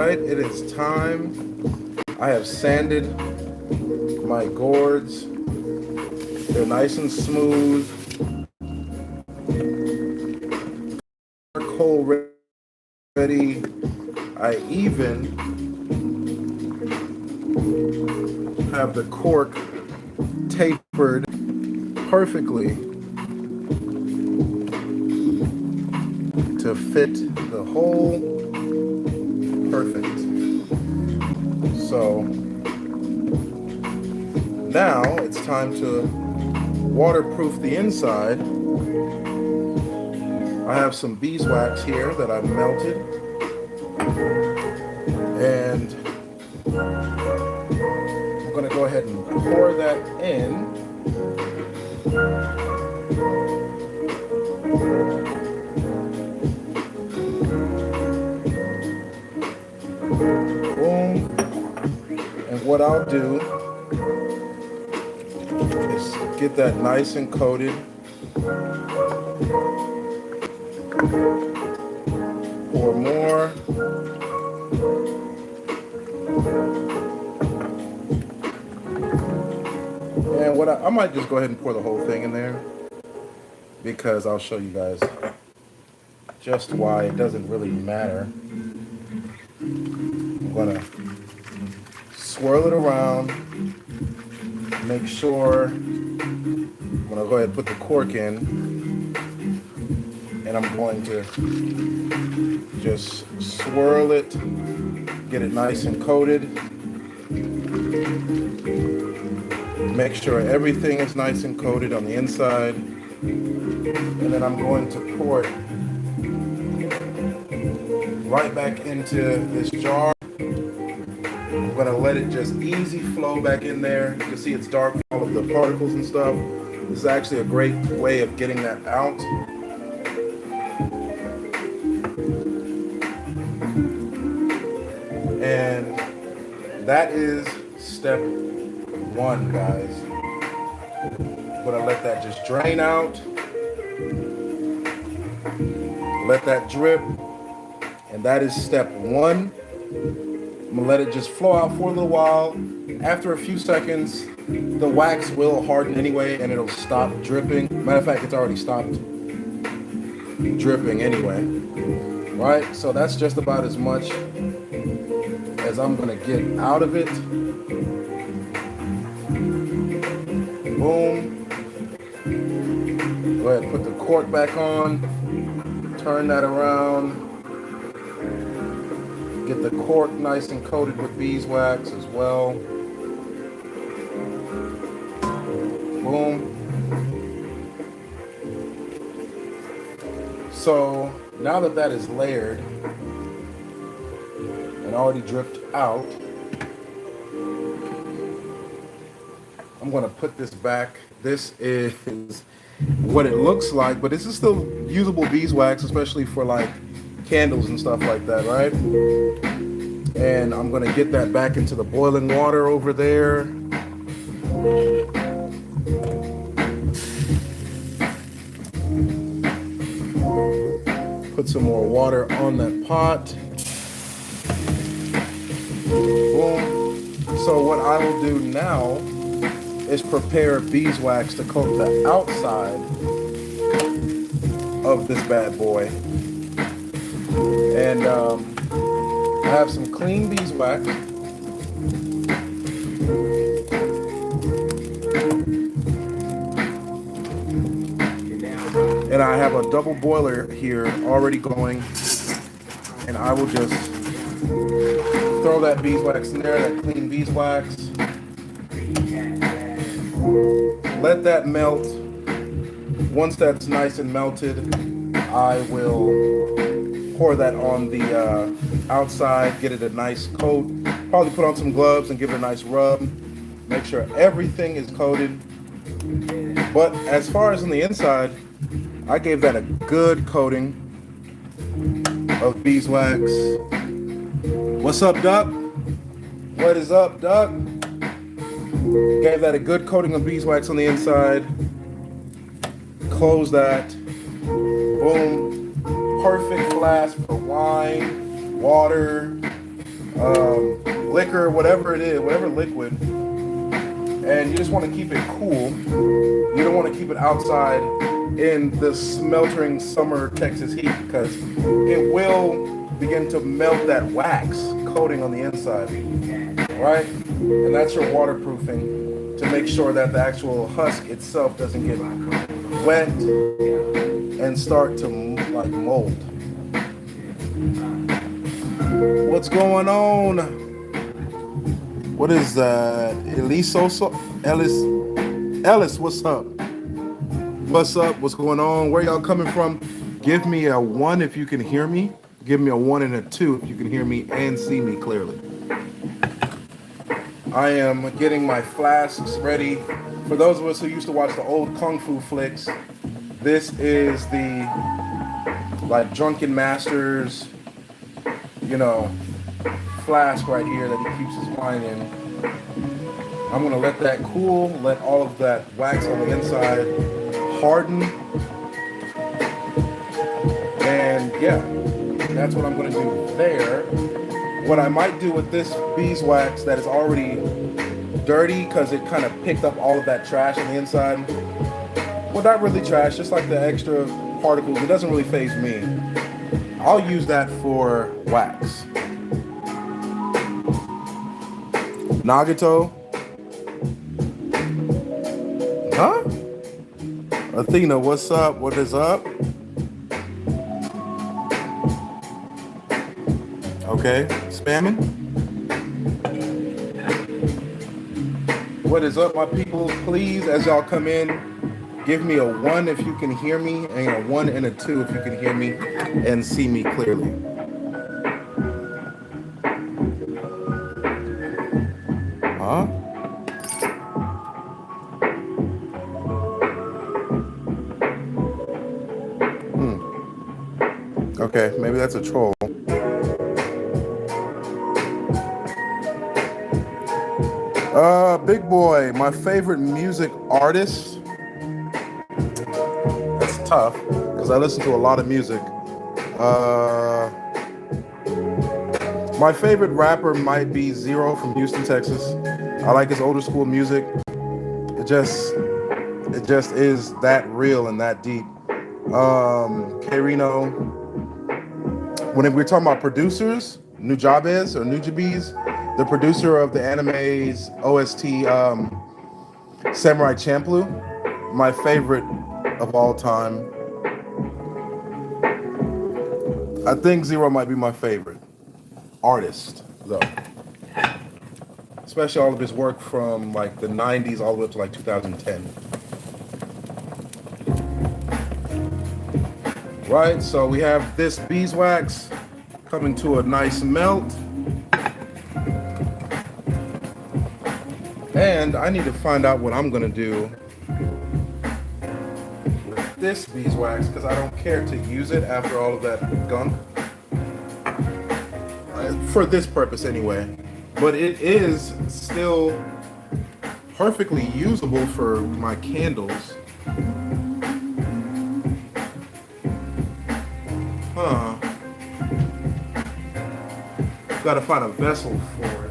right, it is time. I have sanded my gourds. They're nice and smooth. Charcoal ready. I even have the cork tapered perfectly to fit the hole. Perfect. So now it's time to waterproof the inside. I have some beeswax here that I've melted, and I'm going to go ahead and pour that in. Boom. And what I'll do is get that nice and coated. Pour more. And what I might just go ahead and pour the whole thing in there, because I'll show you guys just why it doesn't really matter. I'm gonna swirl it around, make sure. I'm gonna go ahead and put the cork in, and I'm going to just swirl it, get it nice and coated. Make sure everything is nice and coated on the inside, and then I'm going to pour it right back into this jar. I'm gonna let it just easy flow back in there. You can see it's dark, all of the particles and stuff. This is actually a great way of getting that out. And that is step one, guys. I'm gonna let that just drain out. Let that drip. And that is step one. I'm gonna let it just flow out for a little while. After a few seconds, the wax will harden anyway and it'll stop dripping. Matter of fact, it's already stopped dripping anyway. Right? So that's just about as much as I'm gonna get out of it. Boom. Go ahead and put the cork back on. Turn that around. Get the cork nice and coated with beeswax as well. Boom. So now that that is layered and already dripped out, I'm going to put this back. This is what it looks like, but this is still usable beeswax, especially for like candles and stuff like that, right? And I'm gonna get that back into the boiling water over there. Put some more water on that pot. Boom. So what I will do now is prepare beeswax to coat the outside of this bad boy. And I have some clean beeswax. And I have a double boiler here already going. And I will just throw that beeswax in there, that clean beeswax. Let that melt. Once that's nice and melted, I will pour that on the outside, get it a nice coat. Probably put on some gloves and give it a nice rub. Make sure everything is coated. But as far as on the inside, I gave that a good coating of beeswax. What's up, Duck? What is up, Duck? Gave that a good coating of beeswax on the inside. Close that. Boom. Perfect glass for wine, water, liquor, whatever it is, whatever liquid, and you just want to keep it cool. You don't want to keep it outside in the smeltering summer Texas heat because it will begin to melt that wax coating on the inside, right? And that's your waterproofing to make sure that the actual husk itself doesn't get wet and start to like mold. What's going on? What is that? Ellis, what's up? What's up? What's going on? Where y'all coming from? Give me a 1 if you can hear me. Give me a 1 and a 2 if you can hear me and see me clearly. I am getting my flasks ready. For those of us who used to watch the old Kung Fu flicks, this is the like Drunken Masters, you know, flask right here that he keeps his wine in. I'm gonna let that cool, let all of that wax on the inside harden, and yeah, that's what I'm gonna do there. What I might do with this beeswax that is already dirty because it kind of picked up all of that trash on the inside. Well, not really trash, just like the extra particles. It doesn't really faze me. I'll use that for wax. Nagato? Huh? Athena, what's up? What is up? Okay, spamming. What is up, my people? Please, as y'all come in, give me a 1 if you can hear me, and a 1 and a 2 if you can hear me and see me clearly. Huh? Okay, maybe that's a troll. Big Boy, my favorite music artist. That's tough because I listen to a lot of music. My favorite rapper might be Zero from Houston, Texas. I like his older school music. It just is that real and that deep. K-Rino. When we're talking about producers, Nujabes or Nujabes, the producer of the anime's OST, Samurai Champloo, my favorite of all time. I think Zero might be my favorite artist, though. Especially all of his work from like the 90s all the way up to like 2010. Right, so we have this beeswax coming to a nice melt. And I need to find out what I'm gonna do with this beeswax because I don't care to use it after all of that gunk. For this purpose anyway. But it is still perfectly usable for my candles. Huh. Gotta find a vessel for it.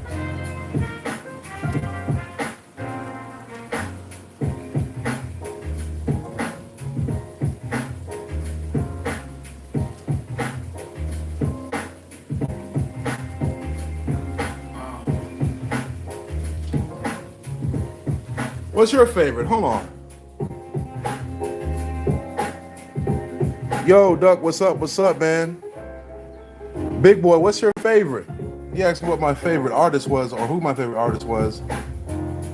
What's your favorite? Hold on. Yo, Duck, what's up? What's up, man? Big Boy, what's your favorite? He asked me what my favorite artist was or who my favorite artist was.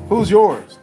Who's yours?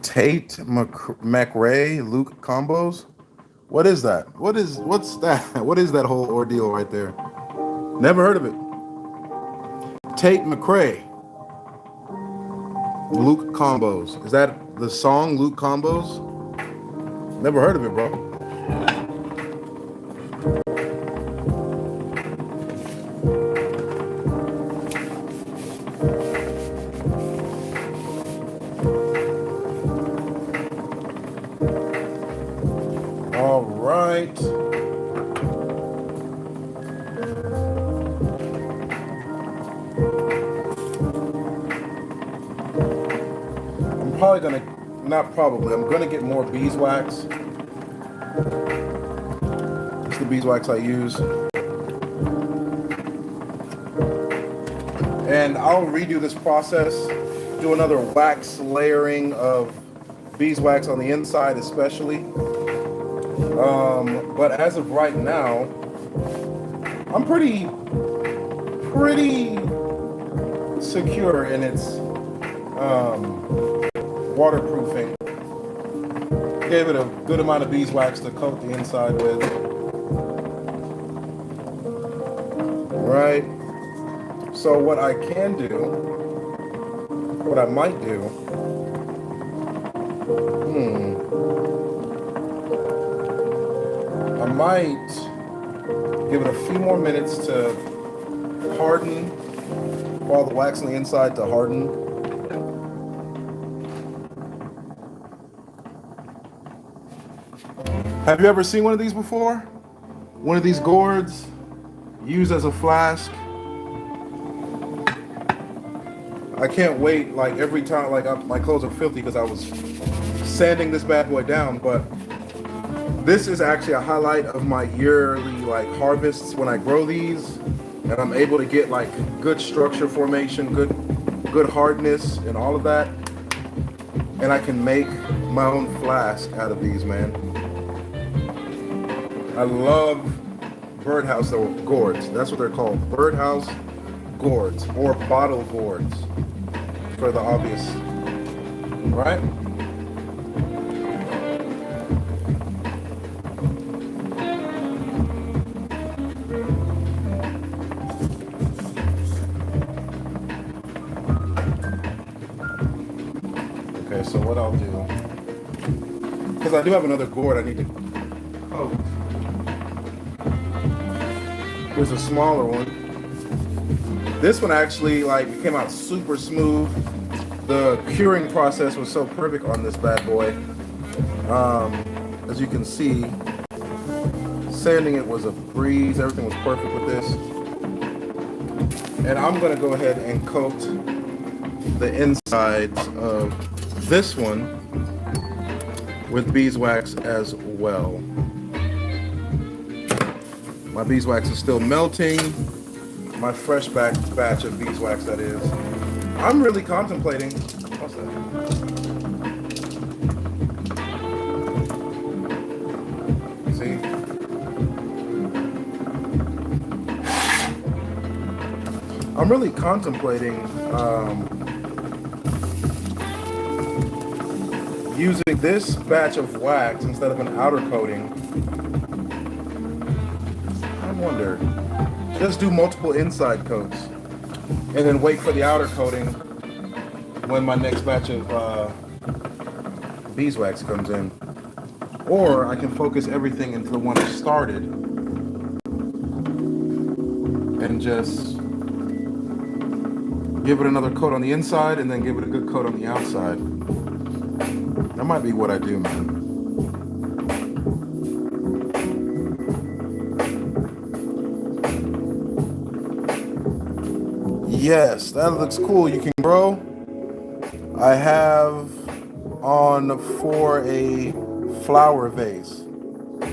Tate McRae Luke combos. What is that? What's that? What is that whole ordeal right there? Never heard of it. Tate McRae Luke combos. Is that the song Luke combos? Never heard of it, bro. All right. I'm probably gonna, not probably, I'm gonna get more beeswax. It's the beeswax I use. And I'll redo this process, do another wax layering of beeswax on the inside especially. But as of right now, I'm pretty secure in its waterproofing. Gave it a good amount of beeswax to coat the inside with. Right. So what I can do, what I might do, I might give it a few more minutes to harden, for all the wax on the inside to harden. Have you ever seen one of these before? One of these gourds used as a flask? I can't wait, like every time, my clothes are filthy because I was sanding this bad boy down, but this is actually a highlight of my yearly harvests when I grow these, and I'm able to get good structure formation, good hardness and all of that, and I can make my own flask out of these, man. I love birdhouse gourds. That's what they're called, birdhouse gourds or bottle gourds, for the obvious, right? Okay, so what I'll do, because I do have another gourd I need to coat. Here's a smaller one. This one actually came out super smooth. The curing process was so perfect on this bad boy. As you can see, sanding it was a breeze. Everything was perfect with this. And I'm gonna go ahead and coat the insides of this one with beeswax as well. My beeswax is still melting. My fresh batch of beeswax, that is. I'm really contemplating. What's that? See? I'm really contemplating using this batch of wax instead of an outer coating. I wonder. Just do multiple inside coats and then wait for the outer coating when my next batch of beeswax comes in. Or I can focus everything into the one I started and just give it another coat on the inside and then give it a good coat on the outside. That might be what I do, man. Yes, that looks cool. You can grow. I have on for a flower vase. I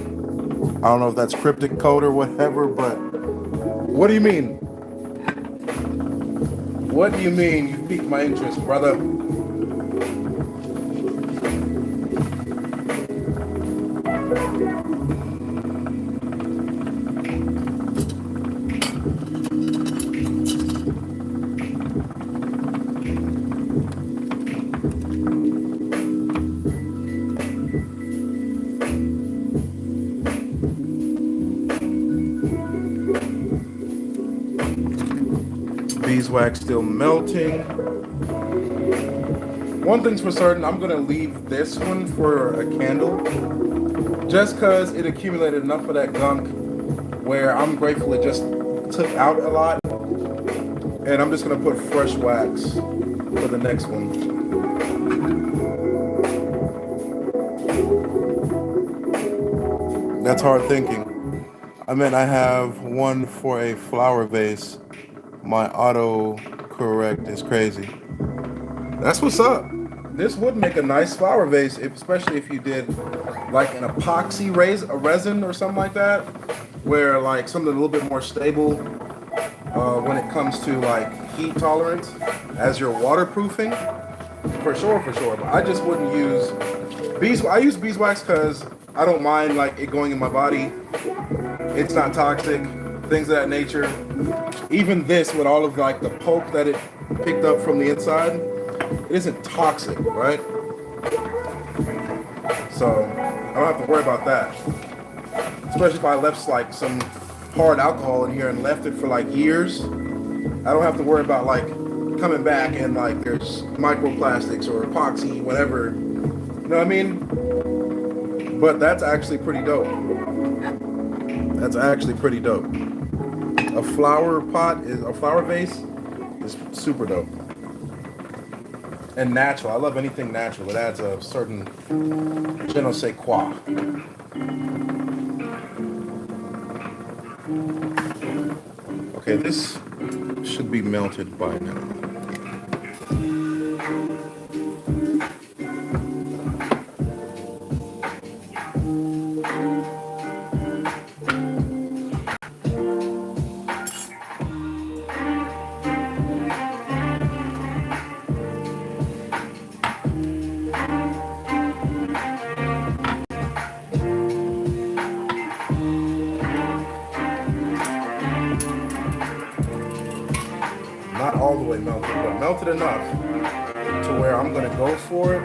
don't know if that's cryptic code or whatever, but what do you mean? What do you mean you piqued my interest, brother? beeswax still melting. One thing's for certain, I'm gonna leave this one for a candle, just cause it accumulated enough of that gunk where I'm grateful it just took out a lot. And I'm just gonna put fresh wax for the next one. That's hard thinking. I mean, I have one for a flower vase. My auto correct is crazy. That's what's up. This would make a nice flower vase, especially if you did like an epoxy a resin or something like that, where like something a little bit more stable when it comes to like heat tolerance as your waterproofing. For sure. But I just wouldn't use beeswax. I use beeswax because I don't mind like it going in my body. It's not toxic, things of that nature. Even this, with all of like the pulp that it picked up from the inside, it isn't toxic, right? So I don't have to worry about that. Especially if I left like some hard alcohol in here and left it for like years. I don't have to worry about like coming back and like there's microplastics or epoxy, whatever. You know what I mean? But that's actually pretty dope. That's actually pretty dope. A flower vase is super dope. And natural. I love anything natural. It adds a certain je ne sais quoi. Okay, this should be melted by now. Not all the way melted, but melted enough to where I'm gonna go for it.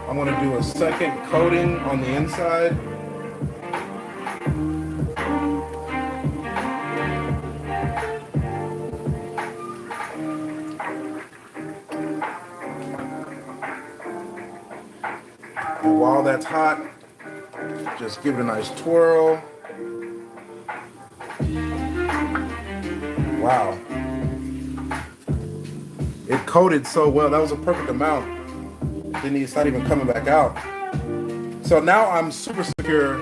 I'm gonna do a second coating on the inside. And while that's hot, just give it a nice twirl. Wow. It coated so well. That was a perfect amount. It's not even coming back out. So now I'm super secure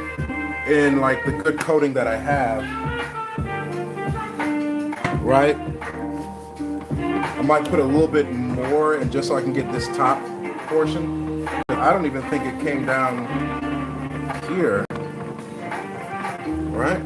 in like the good coating that I have. Right? I might put a little bit more and just so I can get this top portion. I don't even think it came down here. Right?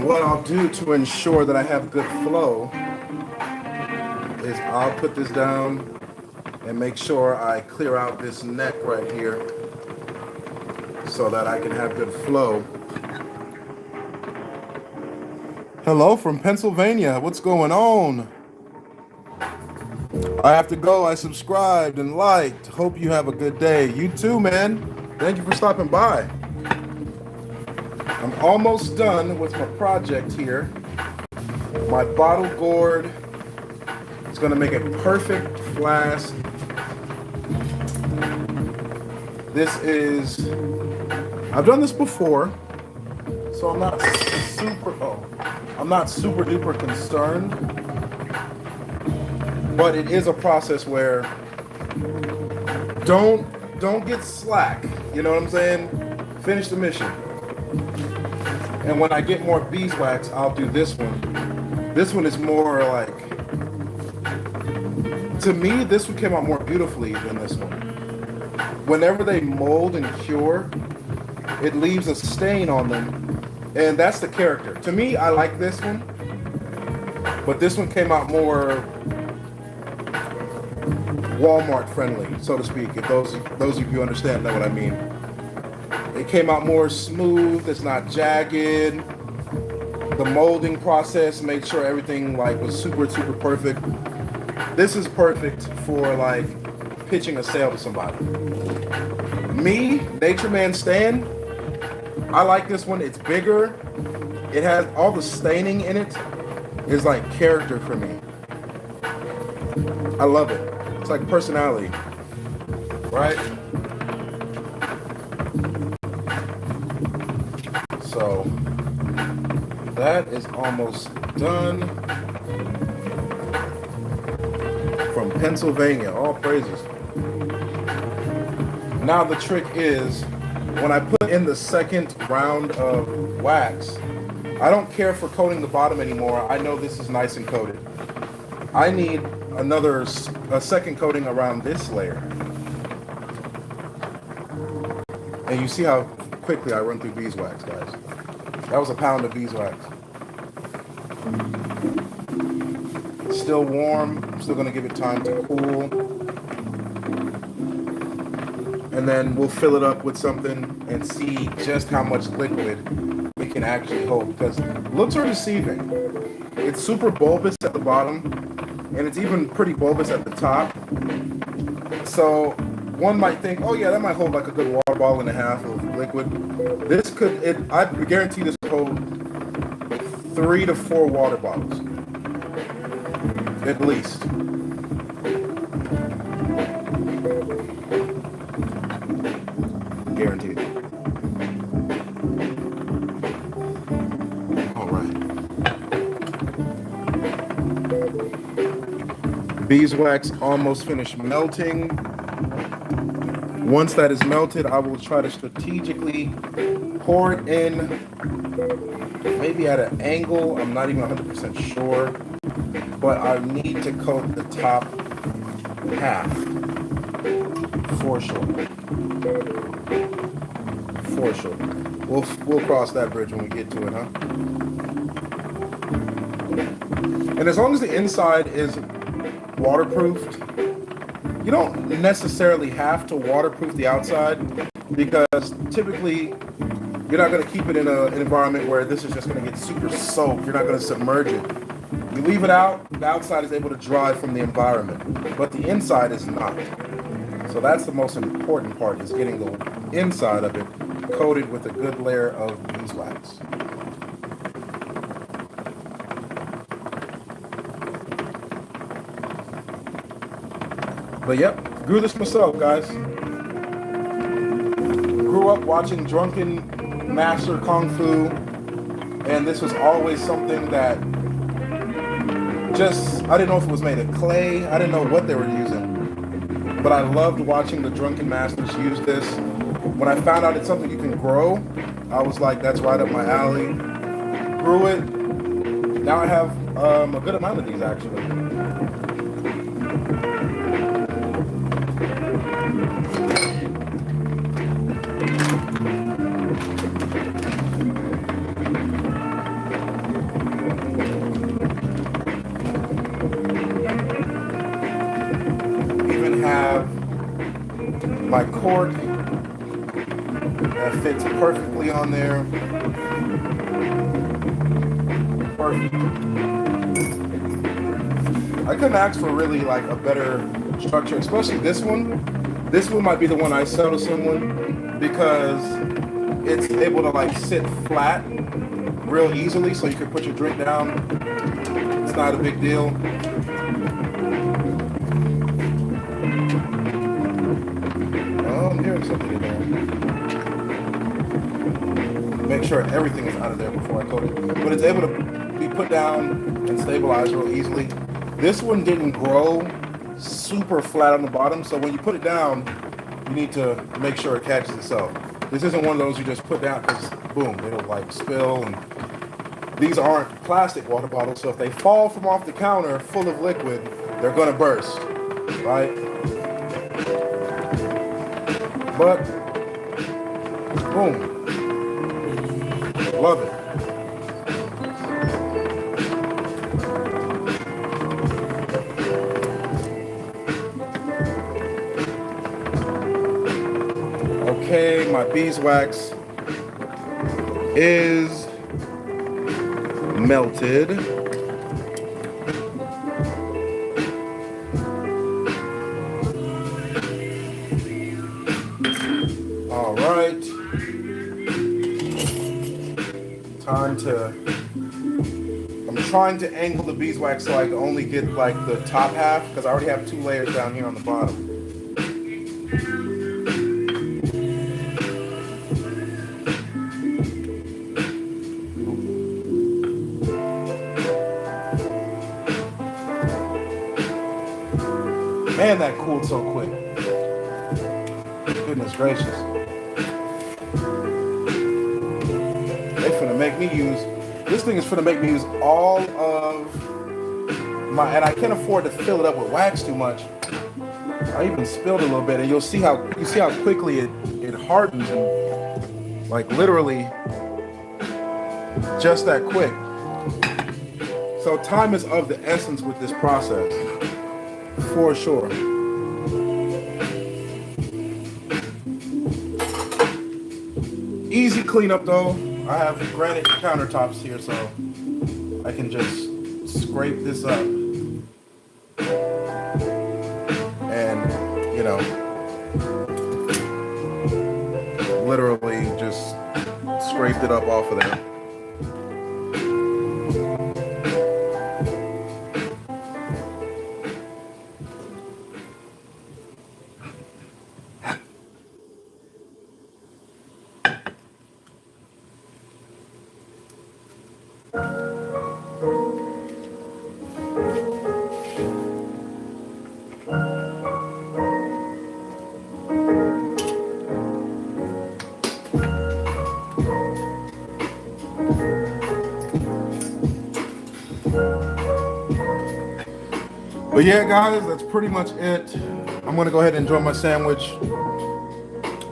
What I'll do to ensure that I have good flow is I'll put this down and make sure I clear out this neck right here so that I can have good flow. Hello from Pennsylvania. What's going on? I have to go. I subscribed and liked. Hope you have a good day. You too, man. Thank you for stopping by. I'm almost done with my project here. My bottle gourd is going to make a perfect flask. I've done this before, so I'm not super duper concerned. But it is a process where don't get slack. You know what I'm saying? Finish the mission. And when I get more beeswax, I'll do this one. This one is more like, to me, this one came out more beautifully than this one. Whenever they mold and cure, it leaves a stain on them. And that's the character. To me, I like this one. But this one came out more Walmart friendly, so to speak. If those of you understand know what I mean. It came out more smooth. It's not jagged. The molding process made sure everything like was super perfect. This is perfect for like pitching a sale to somebody. Me, Nature Man Stan, I like this one. It's bigger. It has all the staining in it. Is like character for me. I love it. It's like personality, right? So that is almost done. From Pennsylvania, all praises. Now the trick is, when I put in the second round of wax, I don't care for coating the bottom anymore. I know this is nice and coated. I need a second coating around this layer. And you see how quickly I run through beeswax, guys. That was a pound of beeswax. Still warm. I'm still gonna give it time to cool. And then we'll fill it up with something and see just how much liquid we can actually hold, because looks are deceiving. It's super bulbous at the bottom, and it's even pretty bulbous at the top. So one might think, oh yeah, that might hold like a good water bottle and a half of liquid. This could, I guarantee this could hold 3 to 4 water bottles, at least. Guaranteed. All right. Beeswax almost finished melting. Once that is melted, I will try to strategically pour it in, maybe at an angle. I'm not even 100% sure, but I need to coat the top half for sure. For sure. We'll cross that bridge when we get to it, huh? And as long as the inside is waterproofed, you don't necessarily have to waterproof the outside, because typically you're not going to keep it in an environment where this is just going to get super soaked. You're not going to submerge it. You leave it out, the outside is able to dry from the environment, but the inside is not. So that's the most important part, is getting the inside of it coated with a good layer of beeswax. But yep, grew this myself, guys. Grew up watching Drunken Master Kung Fu, and this was always something that I didn't know if it was made of clay. I didn't know what they were using, but I loved watching the Drunken Masters use this. When I found out it's something you can grow, I was like, that's right up my alley. Grew it. Now I have a good amount of these, actually. Even have my cork that fits perfectly on there. Perfect. I couldn't ask for really like a better structure, especially this one. This one might be the one I sell to someone, because it's able to like sit flat real easily, so you can put your drink down. It's not a big deal. Oh, I'm hearing something in there. Make sure everything is out of there before I coat it. But it's able to be put down and stabilized real easily. This one didn't grow super flat on the bottom, so when you put it down, you need to make sure it catches itself. This isn't one of those you just put down because boom, it'll like spill. And these aren't plastic water bottles, so if they fall from off the counter full of liquid, they're gonna burst, right? But boom. Love it. Okay, my my beeswax is melted. All right. Time to, I'm trying to angle the beeswax so I can only get like the top half because I already have 2 layers down here on the bottom. Man, that cooled so quick. Goodness gracious. They finna make me use, this thing is finna make me use all of my, and I can't afford to fill it up with wax too much. I even spilled a little bit, and you see how quickly it hardens, and like literally just that quick. So time is of the essence with this process, for sure. Easy cleanup though. I have granite countertops here, so I can just scrape this up and, you know, literally just scraped it up off of there. But yeah, guys, that's pretty much it. I'm gonna go ahead and enjoy my sandwich.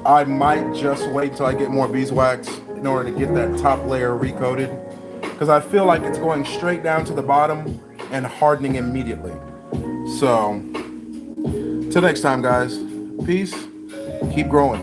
I might just wait till I get more beeswax in order to get that top layer recoated, because I feel like it's going straight down to the bottom and hardening immediately. So, till next time, guys. Peace. Keep growing.